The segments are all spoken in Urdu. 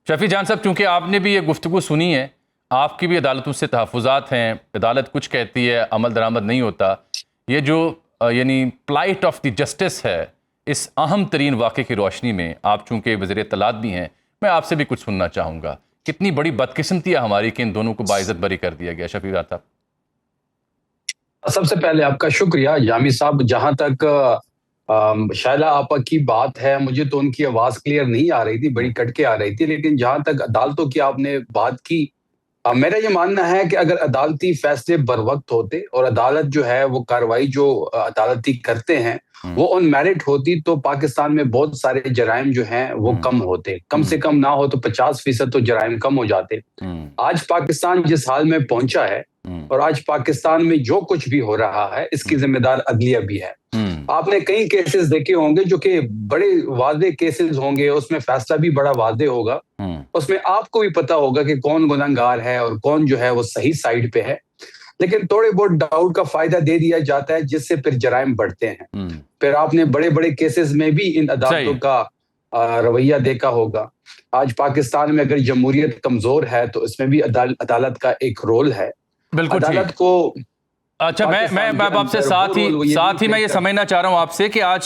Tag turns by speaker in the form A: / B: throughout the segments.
A: شفیع جان صاحب، چونکہ آپ نے بھی یہ گفتگو سنی ہے، آپ کی بھی عدالتوں سے تحفظات ہیں، عدالت کچھ کہتی ہے عمل درآمد نہیں ہوتا، یہ جو یعنی پلائٹ آف دی جسٹس ہے، اس اہم ترین واقعے کی روشنی میں آپ چونکہ وزیر اطلاعات بھی ہیں، میں آپ سے بھی کچھ سننا چاہوں گا. کتنی بڑی بدقسمتی ہے ہماری کہ ان دونوں کو باعزت بری کر دیا گیا. شفیع صاحب،
B: سب سے پہلے آپ کا شکریہ جامی صاحب. جہاں تک شائلہ آپا کی بات ہے، مجھے تو ان کی آواز کلیئر نہیں آ رہی تھی، بڑی کٹ کے آ رہی تھی. لیکن جہاں تک عدالتوں کی آپ نے بات کی، میرا یہ ماننا ہے کہ اگر عدالتی فیصلے بر وقت ہوتے اور عدالت جو ہے وہ کارروائی جو عدالتی کرتے ہیں وہ آن میرٹ ہوتی، تو پاکستان میں بہت سارے جرائم جو ہیں وہ کم ہوتے. کم سے کم نہ ہو تو 50% تو جرائم کم ہو جاتے. آج پاکستان جس حال میں پہنچا ہے اور آج پاکستان میں جو کچھ بھی ہو رہا ہے، اس کی ذمہ دار عدلیہ بھی ہے. آپ نے کئی کیسز دیکھے ہوں گے جو کہ بڑے واضح کیسز ہوں گے، اس میں فیصلہ بھی بڑا واضح ہوگا، اس میں آپ کو بھی پتا ہوگا کہ کون گنہگار ہے اور کون جو ہے وہ صحیح سائیڈ پہ ہے. لیکن تھوڑے بہت ڈاؤٹ کا فائدہ دے دیا جاتا ہے، جس سے پھر جرائم بڑھتے ہیں. پھر آپ نے بڑے بڑے کیسز میں بھی ان عدالتوں کا رویہ دیکھا ہوگا. آج پاکستان میں اگر جمہوریت کمزور ہے تو اس میں بھی عدالت کا ایک رول ہے.
A: بالکل
B: عدالت کو
A: اچھا، میں آپ سے ساتھ ہی میں یہ سمجھنا چاہ رہا ہوں آپ سے کہ آج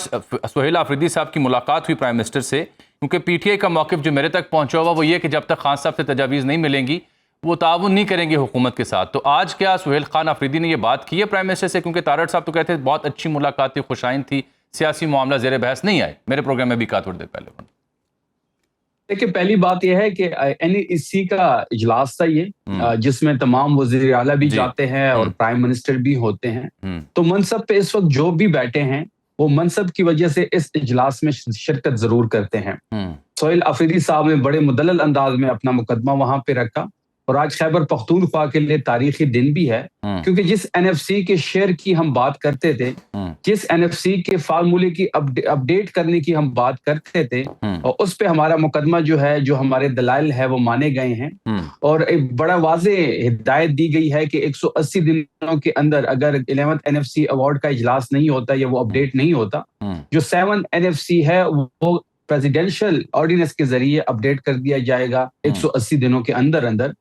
A: سہیل آفریدی صاحب کی ملاقات ہوئی پرائم منسٹر سے، کیونکہ پی ٹی آئی کا موقف جو میرے تک پہنچا ہوا وہ یہ کہ جب تک خان صاحب سے تجاویز نہیں ملیں گی وہ تعاون نہیں کریں گے حکومت کے ساتھ. تو آج کیا سہیل خان آفریدی نے یہ بات کی ہے پرائم منسٹر سے؟ کیونکہ تارڑ صاحب تو کہتے ہیں بہت اچھی ملاقات تھی، خوشائند تھی، سیاسی معاملہ زیر بحث نہیں آئے. میرے پروگرام میں بھی کہا تھوڑی دیر پہلے.
B: دیکھیں، پہلی بات یہ ہے کہ NEC کا اجلاس تھا یہ، جس میں تمام وزیر اعلیٰ بھی جاتے ہیں اور پرائم منسٹر بھی ہوتے ہیں. تو منصب پہ اس وقت جو بھی بیٹھے ہیں وہ منصب کی وجہ سے اس اجلاس میں شرکت ضرور کرتے ہیں. سہیل آفریدی صاحب نے بڑے مدلل انداز میں اپنا مقدمہ وہاں پہ رکھا، اور آج خیبر پختونخوا کے لیے تاریخی دن بھی ہے، کیونکہ جس NFC کے شیئر کی ہم بات کرتے تھے، جس NFC کے فارمولے کی اپڈیٹ کرنے کی ہم بات کرتے تھے، اور اس پہ ہمارا مقدمہ جو ہے، جو ہمارے دلائل ہے وہ مانے گئے ہیں. اور ایک بڑا واضح ہدایت دی گئی ہے کہ 180 دنوں کے اندر اگر 11th NFC ایوارڈ کا اجلاس نہیں ہوتا یا وہ اپڈیٹ نہیں ہوتا، جو 7 NFC ہے وہ پریزیڈنشل آرڈیننس کے ذریعے اپڈیٹ کر دیا جائے گا 180 دنوں کے اندر اندر.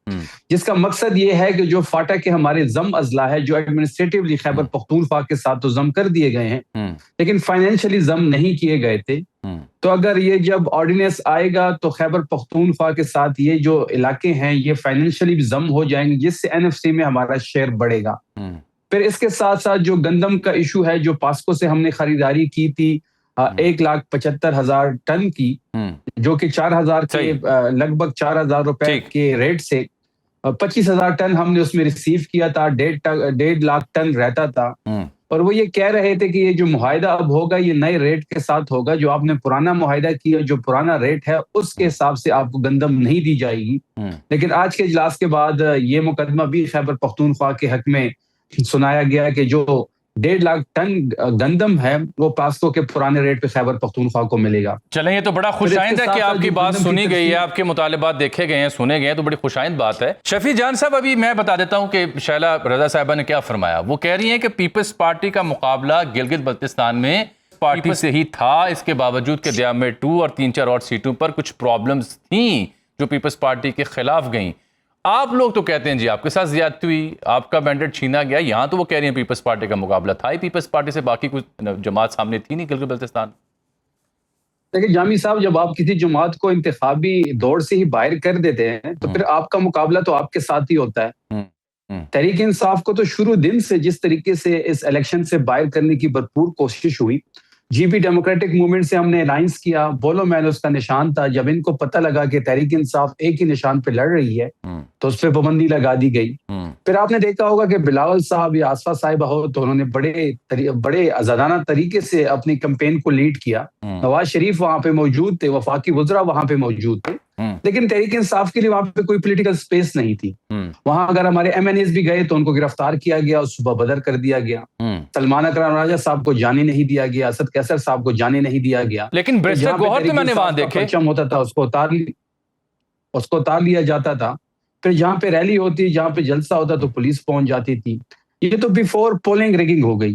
B: جس کا مقصد یہ ہے کہ جو فاٹا کے ہمارے ضم اضلاع ہے، جو ایڈمنسٹریٹولی خیبر پختونخوا کے ساتھ تو ضم کر دیے گئے ہیں لیکن فائنینشلی ضم نہیں کیے گئے تھے، تو اگر یہ جب آرڈیننس آئے گا تو خیبر پختونخوا کے ساتھ یہ جو علاقے ہیں یہ فائنینشلی بھی ضم ہو جائیں گے، جس سے NFC میں ہمارا شیئر بڑھے گا. پھر اس کے ساتھ ساتھ جو گندم کا ایشو ہے، جو پاسکو سے ہم نے خریداری کی تھی 1,75,000 ٹن کی، جو کہ 4,000 کے لگ بھگ 4,000 روپے کے ریٹ سے 25,000 ٹن ہم نے اس میں ریسیو کیا تھا. 1.5 لاکھ ٹن رہتا تھا، اور وہ یہ کہہ رہے تھے کہ یہ جو معاہدہ اب ہوگا یہ نئے ریٹ کے ساتھ ہوگا. جو آپ نے پرانا معاہدہ کیا، جو پرانا ریٹ ہے اس کے حساب سے آپ کو گندم نہیں دی جائے گی. لیکن آج کے اجلاس کے بعد یہ مقدمہ بھی خیبر پختونخوا کے حق میں سنایا گیا کہ جو 1.5 لاکھ ٹن گندم ہے وہ پاسکو کے پرانے ریٹ پہ خیبر پختونخوا کو ملے گا.
A: چلیں، یہ تو بڑا خوشائند ہے کہ آپ کی بات سنی گئی ہے، آپ کے مطالبات دیکھے گئے ہیں، سنے گئے ہیں، تو بڑی خوشائند بات ہے. شفیع جان صاحب، ابھی میں بتا دیتا ہوں کہ شائلہ رضا صاحبہ نے کیا فرمایا. وہ کہہ رہی ہیں کہ پیپلز پارٹی کا مقابلہ گلگت بلتستان میں پارٹی سے ہی تھا، اس کے باوجود کہ دیام میں 2 اور 3-4 اور سیٹوں پر کچھ پرابلمز تھیں جو پیپلز پارٹی کے خلاف گئیں. آپ لوگ تو کہتے ہیں جی آپ کے ساتھ زیادتی ہوئی، آپ کا مینڈیٹ چھینا گیا. یہاں تو وہ کہہ رہی ہیں پیپلز پارٹی کا مقابلہ تھا ہی، پیپلز پارٹی سے باقی کچھ جماعت سامنے تھی نہیں گلگت بلتستان.
B: دیکھیں جامی صاحب، جب آپ کسی جماعت کو انتخابی دوڑ سے ہی باہر کر دیتے ہیں تو پھر آپ کا مقابلہ تو آپ کے ساتھ ہی ہوتا ہے. تحریک انصاف کو تو شروع دن سے جس طریقے سے اس الیکشن سے باہر کرنے کی بھرپور کوشش ہوئی، GP ڈیموکریٹک موومنٹ سے ہم نے الائنس کیا، بولو مین اس کا نشان تھا. جب ان کو پتہ لگا کہ تحریک انصاف ایک ہی نشان پہ لڑ رہی ہے تو اس پہ پابندی لگا دی گئی. پھر آپ نے دیکھا ہوگا کہ بلاول صاحب یا آصفہ صاحبہ ہو تو انہوں نے بڑے آزادانہ طریقے سے اپنی کمپین کو لیڈ کیا. نواز شریف وہاں پہ موجود تھے، وفاقی وزراء وہاں پہ موجود تھے، لیکن تحریک انصاف کے لیے وہاں پہ کوئی پولیٹیکل سپیس نہیں تھی. وہاں اگر ہمارے MNAs بھی گئے تو ان کو گرفتار کیا گیا، صبح بدر کر دیا گیا. سلمان اکرم راجہ صاحب کو جانے نہیں دیا گیا، اسد کیسر صاحب کو جانے نہیں دیا گیا.
A: لیکن بریسٹر گوہر تو میں نے وہاں دیکھے
B: پرچم ہوتا تھا اس کو اتار لیا جاتا تھا. پھر جہاں پہ ریلی ہوتی، جہاں پہ جلسہ ہوتا تو پولیس پہنچ جاتی تھی. یہ تو بیفور پولنگ ریگنگ ہو گئی.